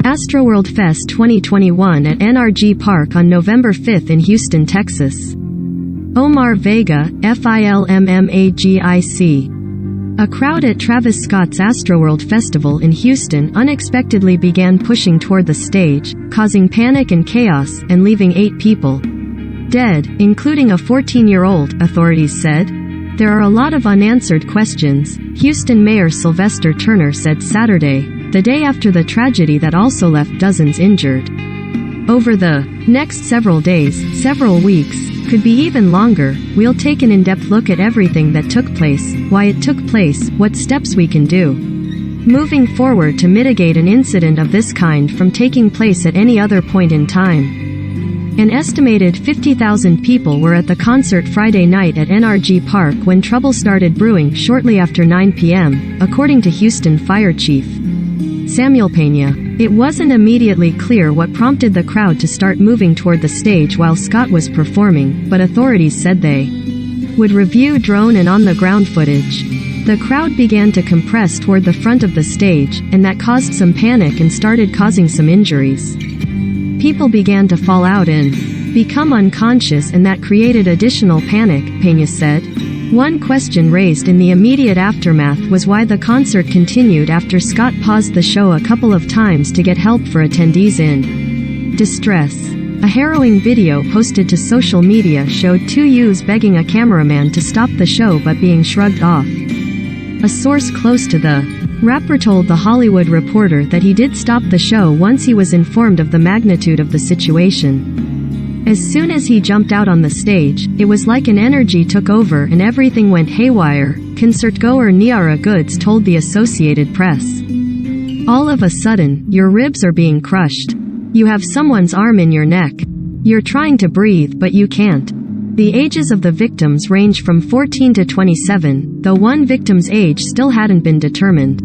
Astroworld Fest 2021 at NRG Park on November 5 in Houston, Texas. Omar Vega, FILMMAGIC. A crowd at Travis Scott's Astroworld Festival in Houston unexpectedly began pushing toward the stage, causing panic and chaos, and leaving 8 people dead, including a 14-year-old, authorities said. There are a lot of unanswered questions, Houston Mayor Sylvester Turner said Saturday, the day after the tragedy that also left dozens injured. Over the next several days, several weeks, could be even longer, we'll take an in-depth look at everything that took place, why it took place, what steps we can do moving forward to mitigate an incident of this kind from taking place at any other point in time. An estimated 50,000 people were at the concert Friday night at NRG Park when trouble started brewing shortly after 9 p.m., according to Houston Fire Chief Samuel Pena. It wasn't immediately clear what prompted the crowd to start moving toward the stage while Scott was performing, but authorities said they would review drone and on-the-ground footage. The crowd began to compress toward the front of the stage, and that caused some panic and started causing some injuries. People began to fall out and become unconscious, and that created additional panic, Pena said. One question raised in the immediate aftermath was why the concert continued after Scott paused the show a couple of times to get help for attendees in distress. A harrowing video posted to social media showed 2 youths begging a cameraman to stop the show but being shrugged off. A source close to the rapper told The Hollywood Reporter that he did stop the show once he was informed of the magnitude of the situation. As soon as he jumped out on the stage, it was like an energy took over and everything went haywire, concertgoer Niara Goods told the Associated Press. All of a sudden, your ribs are being crushed. You have someone's arm in your neck. You're trying to breathe but you can't. The ages of the victims range from 14 to 27, though one victim's age still hadn't been determined.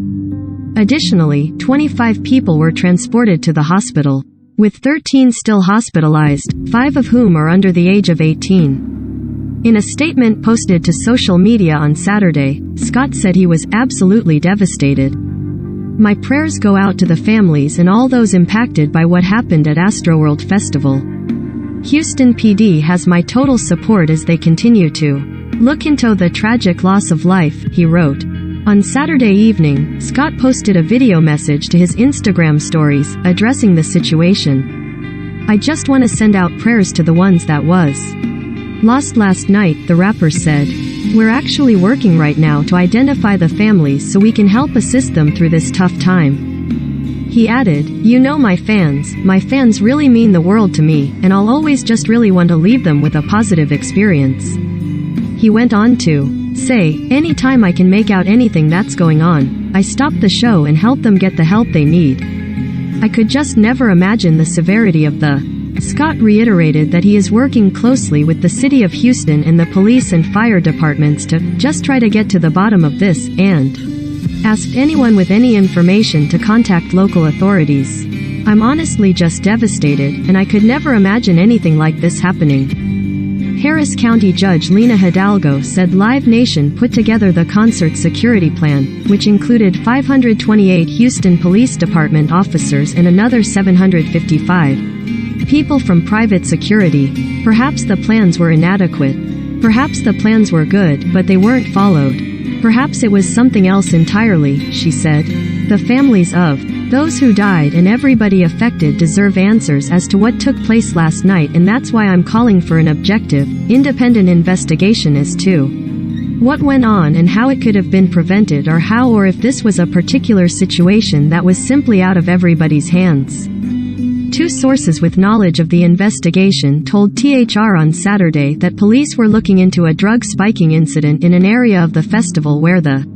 Additionally, 25 people were transported to the hospital, with 13 still hospitalized, 5 of whom are under the age of 18. In a statement posted to social media on Saturday, Scott said he was absolutely devastated. My prayers go out to the families and all those impacted by what happened at Astroworld Festival. Houston PD has my total support as they continue to look into the tragic loss of life, he wrote. On Saturday evening, Scott posted a video message to his Instagram stories, addressing the situation. I just want to send out prayers to the ones that was lost last night, the rapper said. We're actually working right now to identify the families so we can help assist them through this tough time. He added, you know my fans really mean the world to me, and I'll always just really want to leave them with a positive experience. He went on to say, anytime I can make out anything that's going on, I stop the show and help them get the help they need. I could just never imagine the severity of the. Scott reiterated that he is working closely with the city of Houston and the police and fire departments to just try to get to the bottom of this, and asked anyone with any information to contact local authorities. I'm honestly just devastated, and I could never imagine anything like this happening. Harris County Judge Lena Hidalgo said Live Nation put together the concert security plan, which included 528 Houston Police Department officers and another 755 people from private security. Perhaps the plans were inadequate. Perhaps the plans were good, but they weren't followed. Perhaps it was something else entirely, she said. The families of those who died and everybody affected deserve answers as to what took place last night, and that's why I'm calling for an objective, independent investigation as to what went on and how it could have been prevented, or how or if this was a particular situation that was simply out of everybody's hands. 2 sources with knowledge of the investigation told THR on Saturday that police were looking into a drug spiking incident in an area of the festival where the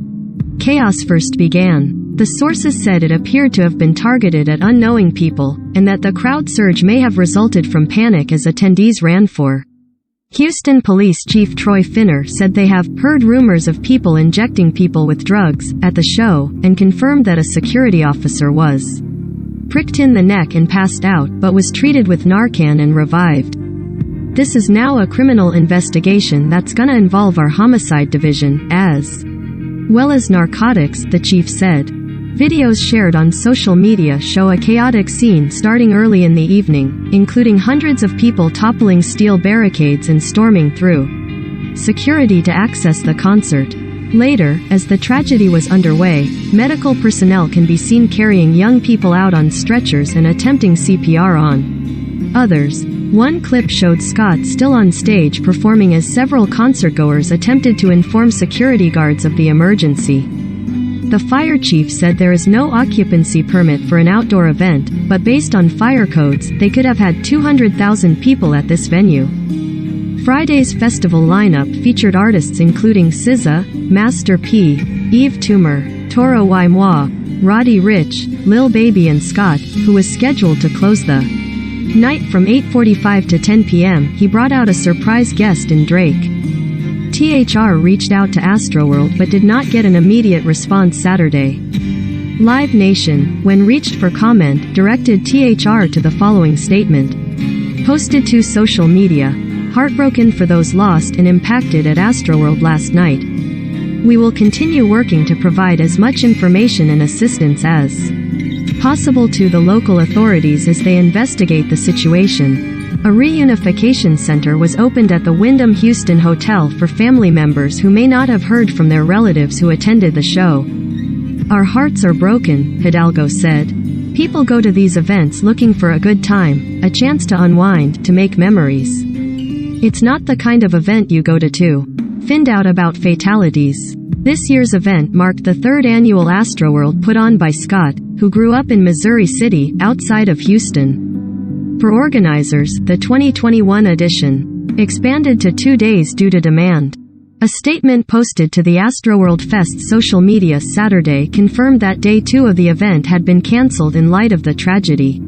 chaos first began. The sources said it appeared to have been targeted at unknowing people, and that the crowd surge may have resulted from panic as attendees ran for. Houston Police Chief Troy Finner said they have heard rumors of people injecting people with drugs at the show, and confirmed that a security officer was pricked in the neck and passed out, but was treated with Narcan and revived. This is now a criminal investigation that's gonna involve our homicide division, as well as narcotics, the chief said. Videos shared on social media show a chaotic scene starting early in the evening, including hundreds of people toppling steel barricades and storming through security to access the concert. Later, as the tragedy was underway, medical personnel can be seen carrying young people out on stretchers and attempting CPR on others. One clip showed Scott still on stage performing as several concertgoers attempted to inform security guards of the emergency. The fire chief said there is no occupancy permit for an outdoor event, but based on fire codes, they could have had 200,000 people at this venue. Friday's festival lineup featured artists including SZA, Master P, Eve Toomer, Toro Y Moi, Roddy Ricch, Lil Baby and Scott, who was scheduled to close the night from 8:45 to 10 p.m. He brought out a surprise guest in Drake. THR reached out to Astroworld but did not get an immediate response Saturday. Live Nation, when reached for comment, directed THR to the following statement. Posted to social media. Heartbroken for those lost and impacted at Astroworld last night. We will continue working to provide as much information and assistance as possible to the local authorities as they investigate the situation. A reunification center was opened at the Wyndham Houston Hotel for family members who may not have heard from their relatives who attended the show. Our hearts are broken, Hidalgo said. People go to these events looking for a good time, a chance to unwind, to make memories. It's not the kind of event you go to find out about fatalities. This year's event marked the third annual Astroworld put on by Scott, who grew up in Missouri City, outside of Houston. For organizers, the 2021 edition expanded to 2 days due to demand. A statement posted to the Astroworld Fest social media Saturday confirmed that Day 2 of the event had been cancelled in light of the tragedy.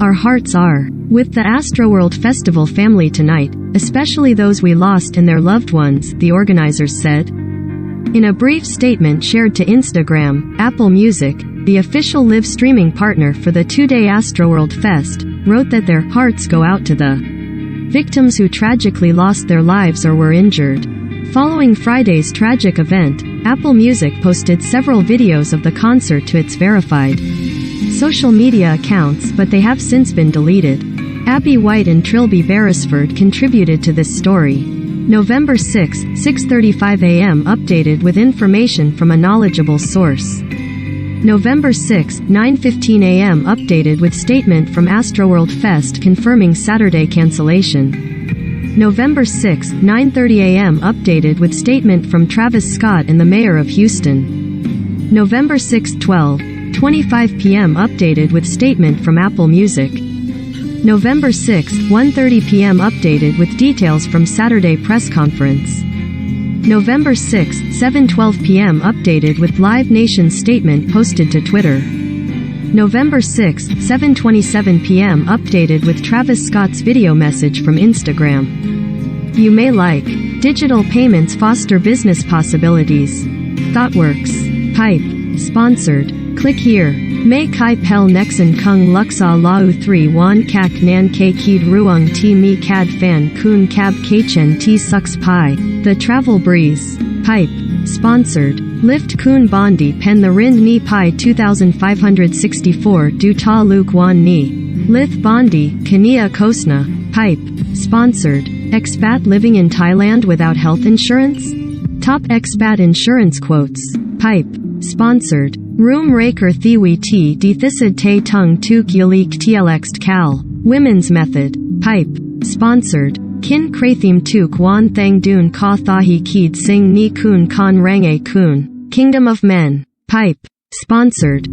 Our hearts are with the Astroworld Festival family tonight, especially those we lost and their loved ones, the organizers said. In a brief statement shared to Instagram, Apple Music, the official live streaming partner for the 2-day Astroworld Fest, wrote that their hearts go out to the victims who tragically lost their lives or were injured. Following Friday's tragic event, Apple Music posted several videos of the concert to its verified social media accounts, but they have since been deleted. Abby White and Trilby Beresford contributed to this story. November 6, 6:35 a.m. updated with information from a knowledgeable source. November 6, 9:15 a.m. updated with statement from Astroworld Fest confirming Saturday cancellation. November 6, 9:30 a.m. updated with statement from Travis Scott and the mayor of Houston. November 6, 12:25 p.m. updated with statement from Apple Music. November 6, 1:30 p.m. updated with details from Saturday press conference. November 6, 7:12 p.m. updated with Live Nation statement posted to Twitter. November 6, 7:27 p.m. updated with Travis Scott's video message from Instagram. You may like. Digital payments foster business possibilities. ThoughtWorks. Pipe. Sponsored. Click here. May Kai Pel Nexen Kung Luxa Lau 3 Wan Kak Nan Ke Keed Ruang Ti Mi Cad Fan Kun Cab Kchen Ti Sux Pi. The Travel Breeze. Pipe. Sponsored. Lift Kun Bondi Pen the Rind Ni Pi 2564 Du Ta Luke Wan Ni. Lith Bondi, Kania Kosna. Pipe. Sponsored. Expat living in Thailand without health insurance? Top expat insurance quotes. Pipe. Sponsored. Room Raker Thiwi T Dethisid Te Tung Tuk Yalik Tlxt Cal. Women's Method. Pipe. Sponsored. Kin Krathim Tuk Wan Thang Dun Ka Thahi Keed Sing Ni Kun Kan Range Kun. Kingdom of Men. Pipe. Sponsored.